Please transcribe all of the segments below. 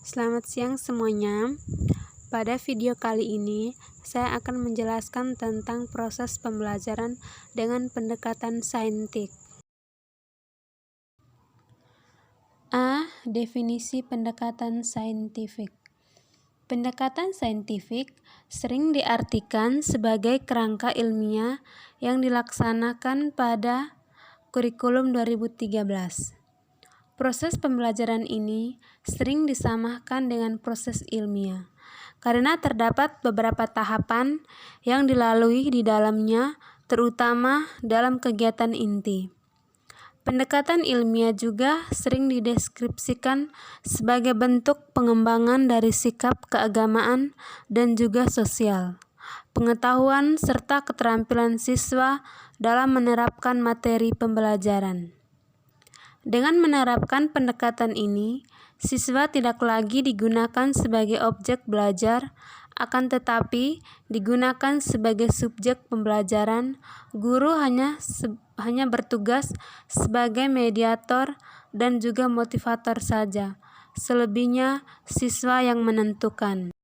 Selamat siang semuanya. Pada video kali ini, saya akan menjelaskan tentang proses pembelajaran dengan pendekatan saintik. A. Definisi pendekatan saintifik. Pendekatan saintifik sering diartikan sebagai kerangka ilmiah yang dilaksanakan pada kurikulum 2013. Proses pembelajaran ini sering disamakan dengan proses ilmiah, karena terdapat beberapa tahapan yang dilalui di dalamnya, terutama dalam kegiatan inti. Pendekatan ilmiah juga sering dideskripsikan sebagai bentuk pengembangan dari sikap keagamaan dan juga sosial, pengetahuan serta keterampilan siswa dalam menerapkan materi pembelajaran. Dengan menerapkan pendekatan ini, siswa tidak lagi digunakan sebagai objek belajar, akan tetapi digunakan sebagai subjek pembelajaran. Guru hanya bertugas sebagai mediator dan juga motivator saja. Selebihnya siswa yang menentukan.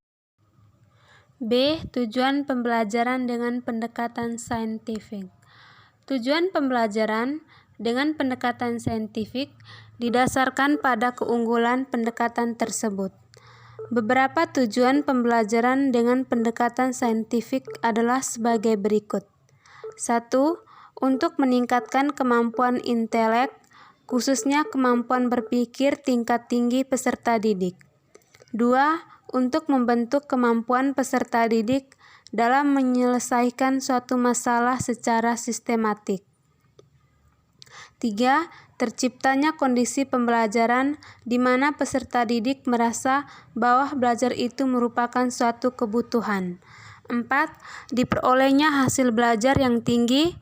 B. Tujuan pembelajaran dengan pendekatan saintifik. Tujuan pembelajaran dengan pendekatan saintifik didasarkan pada keunggulan pendekatan tersebut. Beberapa tujuan pembelajaran dengan pendekatan saintifik adalah sebagai berikut. 1. Untuk meningkatkan kemampuan intelek, khususnya kemampuan berpikir tingkat tinggi peserta didik. 2. Untuk membentuk kemampuan peserta didik dalam menyelesaikan suatu masalah secara sistematik. 3. Terciptanya kondisi pembelajaran di mana peserta didik merasa bahwa belajar itu merupakan suatu kebutuhan. 4. Diperolehnya hasil belajar yang tinggi.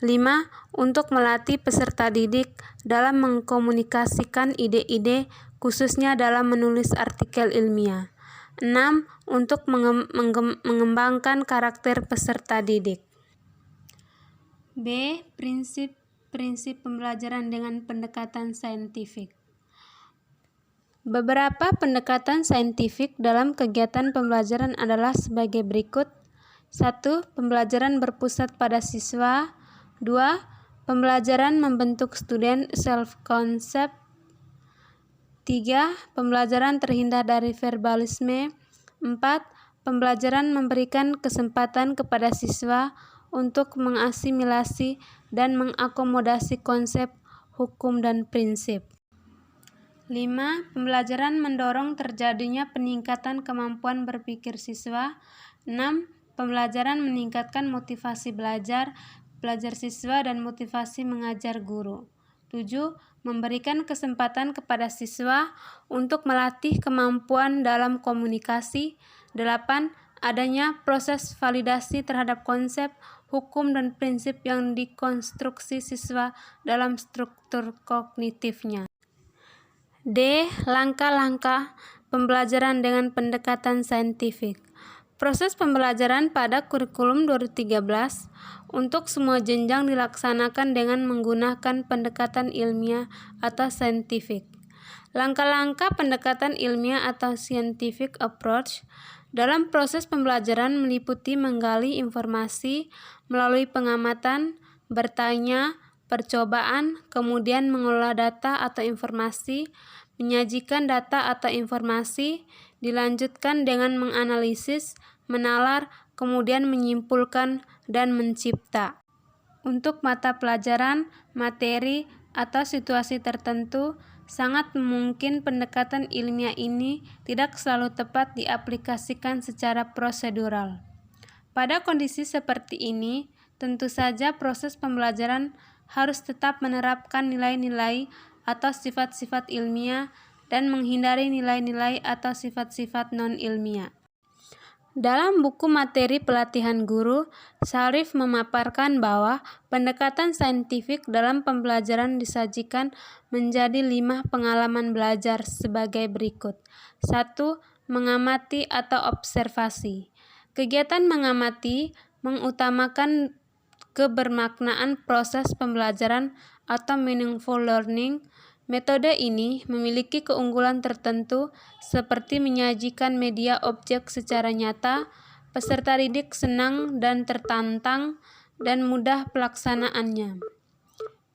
5. Untuk melatih peserta didik dalam mengkomunikasikan ide-ide, khususnya dalam menulis artikel ilmiah. 6. Untuk mengembangkan karakter peserta didik. B. Prinsip pembelajaran dengan pendekatan saintifik. Beberapa pendekatan saintifik dalam kegiatan pembelajaran adalah sebagai berikut. 1. Pembelajaran berpusat pada siswa. 2. Pembelajaran membentuk student self-concept. 3. Pembelajaran terhindar dari verbalisme. 4. Pembelajaran memberikan kesempatan kepada siswa untuk mengasimilasi dan mengakomodasi konsep, hukum, dan prinsip. 5. Pembelajaran mendorong terjadinya peningkatan kemampuan berpikir siswa. 6. Pembelajaran meningkatkan motivasi belajar siswa dan motivasi mengajar guru. 7. Memberikan kesempatan kepada siswa untuk melatih kemampuan dalam komunikasi. 8. Adanya proses validasi terhadap konsep, hukum, dan prinsip yang dikonstruksi siswa dalam struktur kognitifnya. D. Langkah-langkah pembelajaran dengan pendekatan saintifik. Proses pembelajaran pada kurikulum 2013 untuk semua jenjang dilaksanakan dengan menggunakan pendekatan ilmiah atau saintifik. Langkah-langkah pendekatan ilmiah atau scientific approach dalam proses pembelajaran meliputi menggali informasi melalui pengamatan, bertanya, percobaan, kemudian mengelola data atau informasi, menyajikan data atau informasi, dilanjutkan dengan menganalisis, menalar, kemudian menyimpulkan, dan mencipta. Untuk mata pelajaran, materi, atau situasi tertentu, sangat mungkin pendekatan ilmiah ini tidak selalu tepat diaplikasikan secara prosedural. Pada kondisi seperti ini, tentu saja proses pembelajaran harus tetap menerapkan nilai-nilai atau sifat-sifat ilmiah dan menghindari nilai-nilai atau sifat-sifat non-ilmiah. Dalam buku materi pelatihan guru, Syarif memaparkan bahwa pendekatan saintifik dalam pembelajaran disajikan menjadi 5 pengalaman belajar sebagai berikut. 1. Mengamati atau observasi. Kegiatan mengamati mengutamakan kebermaknaan proses pembelajaran atau meaningful learning. Metode ini memiliki keunggulan tertentu seperti menyajikan media objek secara nyata, peserta didik senang dan tertantang, dan mudah pelaksanaannya.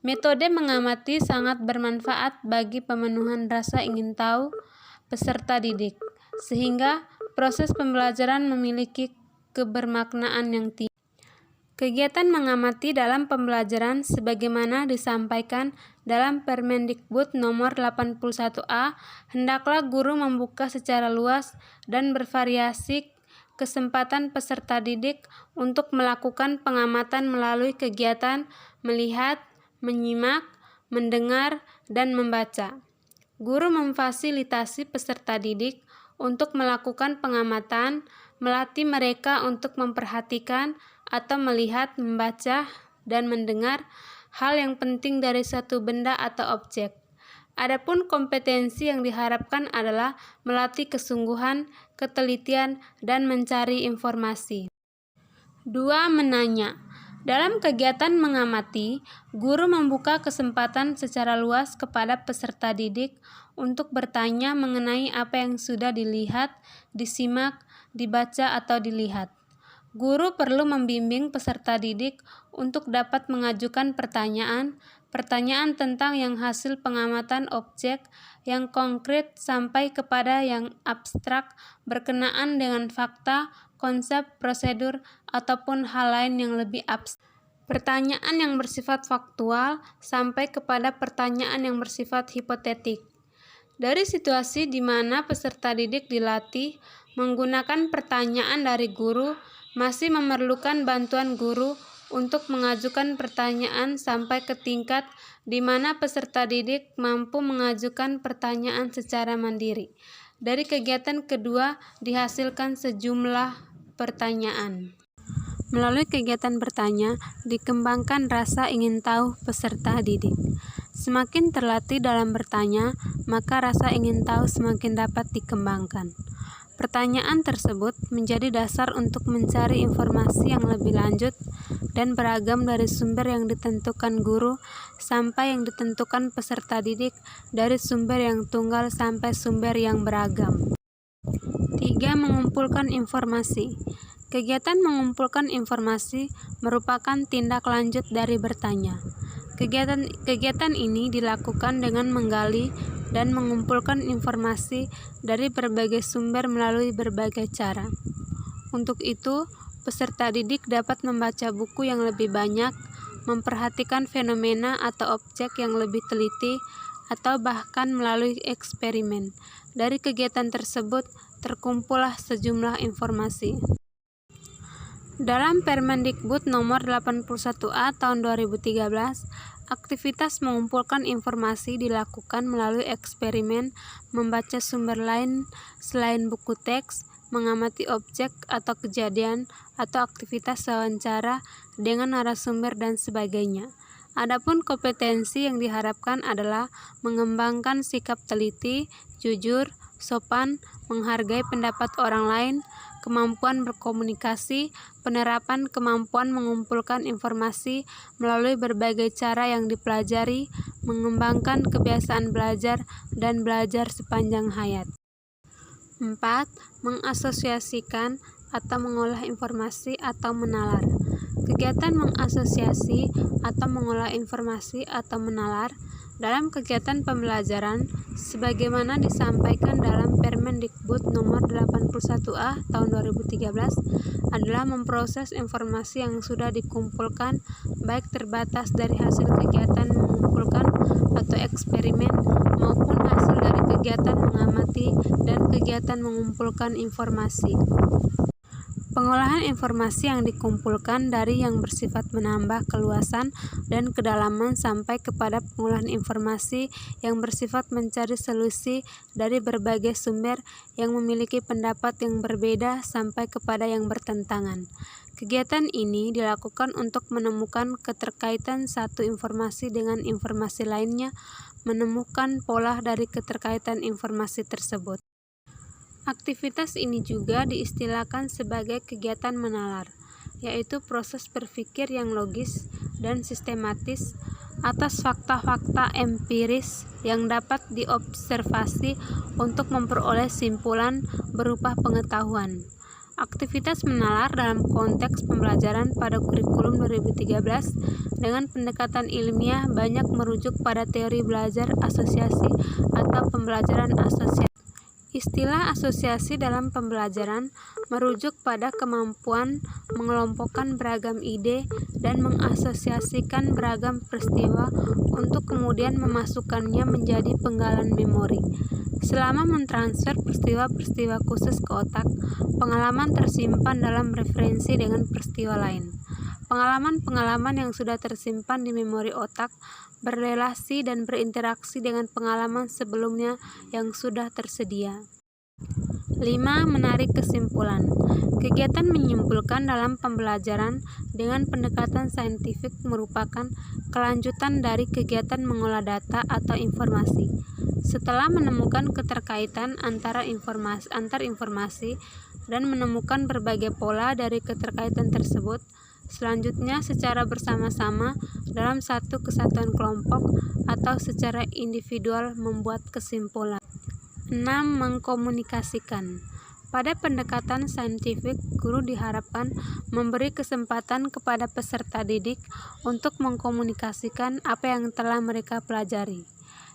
Metode mengamati sangat bermanfaat bagi pemenuhan rasa ingin tahu peserta didik, sehingga proses pembelajaran memiliki kebermaknaan yang tinggi. Kegiatan mengamati dalam pembelajaran sebagaimana disampaikan dalam Permendikbud nomor 81A, hendaklah guru membuka secara luas dan bervariasi kesempatan peserta didik untuk melakukan pengamatan melalui kegiatan melihat, menyimak, mendengar, dan membaca. Guru memfasilitasi peserta didik untuk melakukan pengamatan, melatih mereka untuk memperhatikan atau melihat, membaca, dan mendengar hal yang penting dari suatu benda atau objek. Adapun kompetensi yang diharapkan adalah melatih kesungguhan, ketelitian, dan mencari informasi. 2. Menanya. Dalam kegiatan mengamati, guru membuka kesempatan secara luas kepada peserta didik untuk bertanya mengenai apa yang sudah dilihat, disimak, dibaca, atau dilihat. Guru perlu membimbing peserta didik untuk dapat mengajukan pertanyaan tentang yang hasil pengamatan objek yang konkret sampai kepada yang abstrak berkenaan dengan fakta, konsep, prosedur, ataupun hal lain yang lebih abstrak. Pertanyaan yang bersifat faktual sampai kepada pertanyaan yang bersifat hipotetik. Dari situasi di mana peserta didik dilatih menggunakan pertanyaan dari guru, masih memerlukan bantuan guru untuk mengajukan pertanyaan sampai ke tingkat di mana peserta didik mampu mengajukan pertanyaan secara mandiri. Dari kegiatan kedua dihasilkan sejumlah pertanyaan. Melalui kegiatan bertanya, dikembangkan rasa ingin tahu peserta didik. Semakin terlatih dalam bertanya, maka rasa ingin tahu semakin dapat dikembangkan. Pertanyaan tersebut menjadi dasar untuk mencari informasi yang lebih lanjut dan beragam dari sumber yang ditentukan guru sampai yang ditentukan peserta didik, dari sumber yang tunggal sampai sumber yang beragam. 3. Mengumpulkan informasi. Kegiatan mengumpulkan informasi merupakan tindak lanjut dari bertanya. Kegiatan ini dilakukan dengan menggali dan mengumpulkan informasi dari berbagai sumber melalui berbagai cara. Untuk itu, peserta didik dapat membaca buku yang lebih banyak, memperhatikan fenomena atau objek yang lebih teliti, atau bahkan melalui eksperimen. Dari kegiatan tersebut, terkumpullah sejumlah informasi. Dalam Permendikbud nomor 81A tahun 2013, aktivitas mengumpulkan informasi dilakukan melalui eksperimen, membaca sumber lain selain buku teks, mengamati objek atau kejadian, atau aktivitas wawancara dengan narasumber dan sebagainya. Adapun kompetensi yang diharapkan adalah mengembangkan sikap teliti, jujur, sopan, menghargai pendapat orang lain, kemampuan berkomunikasi, penerapan kemampuan mengumpulkan informasi melalui berbagai cara yang dipelajari, mengembangkan kebiasaan belajar dan belajar sepanjang hayat. 4. Mengasosiasikan atau mengolah informasi atau menalar. Kegiatan mengasosiasi atau mengolah informasi atau menalar dalam kegiatan pembelajaran sebagaimana disampaikan dalam Permendikbud nomor 81A tahun 2013 adalah memproses informasi yang sudah dikumpulkan, baik terbatas dari hasil kegiatan mengumpulkan atau eksperimen maupun hasil dari kegiatan mengamati dan kegiatan mengumpulkan informasi. Pengolahan informasi yang dikumpulkan dari yang bersifat menambah keluasan dan kedalaman sampai kepada pengolahan informasi yang bersifat mencari solusi dari berbagai sumber yang memiliki pendapat yang berbeda sampai kepada yang bertentangan. Kegiatan ini dilakukan untuk menemukan keterkaitan satu informasi dengan informasi lainnya, menemukan pola dari keterkaitan informasi tersebut. Aktivitas ini juga diistilahkan sebagai kegiatan menalar, yaitu proses berpikir yang logis dan sistematis atas fakta-fakta empiris yang dapat diobservasi untuk memperoleh simpulan berupa pengetahuan. Aktivitas menalar dalam konteks pembelajaran pada kurikulum 2013 dengan pendekatan ilmiah banyak merujuk pada teori belajar asosiasi atau pembelajaran asosiasi. Istilah asosiasi dalam pembelajaran merujuk pada kemampuan mengelompokkan beragam ide dan mengasosiasikan beragam peristiwa untuk kemudian memasukkannya menjadi penggalan memori. Selama mentransfer peristiwa-peristiwa khusus ke otak, pengalaman tersimpan dalam referensi dengan peristiwa lain. Pengalaman-pengalaman yang sudah tersimpan di memori otak berrelasi dan berinteraksi dengan pengalaman sebelumnya yang sudah tersedia. 5. Menarik kesimpulan. Kegiatan menyimpulkan dalam pembelajaran dengan pendekatan saintifik merupakan kelanjutan dari kegiatan mengolah data atau informasi. Setelah menemukan keterkaitan antar informasi dan menemukan berbagai pola dari keterkaitan tersebut, selanjutnya secara bersama-sama dalam satu kesatuan kelompok atau secara individual membuat kesimpulan. 6. Mengkomunikasikan. Pada pendekatan saintifik, guru diharapkan memberi kesempatan kepada peserta didik untuk mengkomunikasikan apa yang telah mereka pelajari.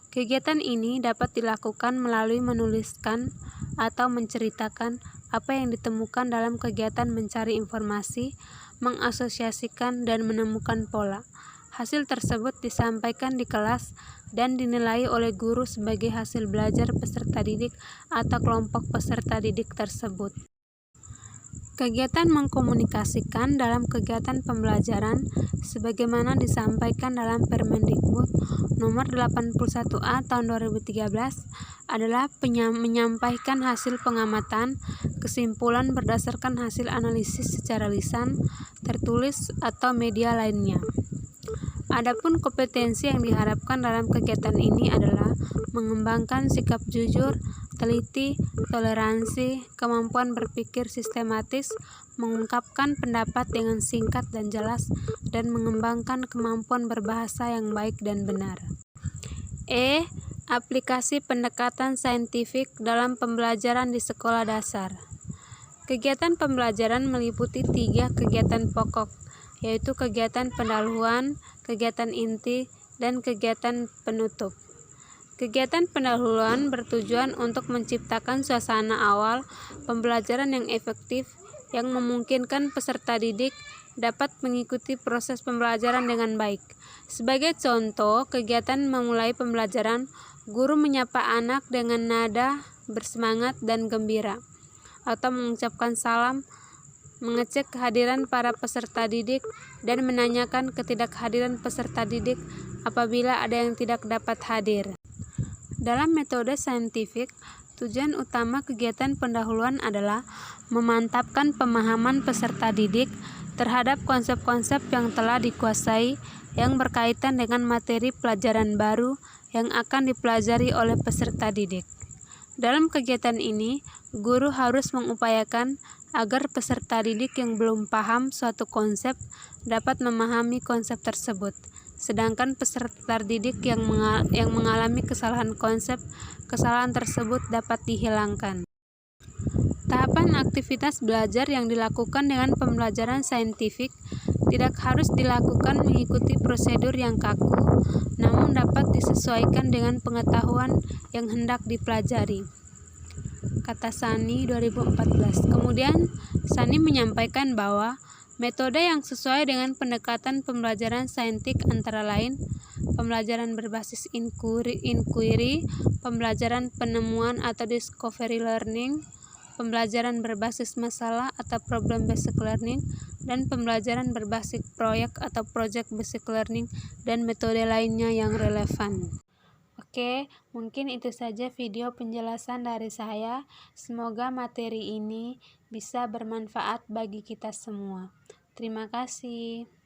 Kegiatan ini dapat dilakukan melalui menuliskan atau menceritakan apa yang ditemukan dalam kegiatan mencari informasi, mengasosiasikan, dan menemukan pola. Hasil tersebut disampaikan di kelas dan dinilai oleh guru sebagai hasil belajar peserta didik atau kelompok peserta didik tersebut. Kegiatan mengkomunikasikan dalam kegiatan pembelajaran sebagaimana disampaikan dalam Permendikbud Nomor 81A Tahun 2013 adalah menyampaikan hasil pengamatan, kesimpulan berdasarkan hasil analisis secara lisan, tertulis, atau media lainnya. Adapun kompetensi yang diharapkan dalam kegiatan ini adalah mengembangkan sikap jujur, teliti, toleransi, kemampuan berpikir sistematis, mengungkapkan pendapat dengan singkat dan jelas, dan mengembangkan kemampuan berbahasa yang baik dan benar. Aplikasi pendekatan saintifik dalam pembelajaran di sekolah dasar. Kegiatan pembelajaran meliputi 3 kegiatan pokok, yaitu kegiatan pendahuluan, kegiatan inti, dan kegiatan penutup. Kegiatan pendahuluan bertujuan untuk menciptakan suasana awal pembelajaran yang efektif yang memungkinkan peserta didik dapat mengikuti proses pembelajaran dengan baik. Sebagai contoh, kegiatan memulai pembelajaran, guru menyapa anak dengan nada bersemangat dan gembira, atau mengucapkan salam, mengecek kehadiran para peserta didik, dan menanyakan ketidakhadiran peserta didik apabila ada yang tidak dapat hadir. Dalam metode saintifik, tujuan utama kegiatan pendahuluan adalah memantapkan pemahaman peserta didik terhadap konsep-konsep yang telah dikuasai yang berkaitan dengan materi pelajaran baru yang akan dipelajari oleh peserta didik. Dalam kegiatan ini, guru harus mengupayakan agar peserta didik yang belum paham suatu konsep dapat memahami konsep tersebut, sedangkan peserta didik yang mengalami kesalahan kesalahan tersebut dapat dihilangkan. Tahapan aktivitas belajar yang dilakukan dengan pembelajaran saintifik tidak harus dilakukan mengikuti prosedur yang kaku, namun dapat disesuaikan dengan pengetahuan yang hendak dipelajari, kata Sani 2014. Kemudian, Sani menyampaikan bahwa metode yang sesuai dengan pendekatan pembelajaran saintifik antara lain pembelajaran berbasis inquiry, pembelajaran penemuan atau discovery learning, pembelajaran berbasis masalah atau problem based learning, dan pembelajaran berbasis proyek atau project based learning, dan metode lainnya yang relevan. Oke, mungkin itu saja video penjelasan dari saya. Semoga materi ini bisa bermanfaat bagi kita semua. Terima kasih.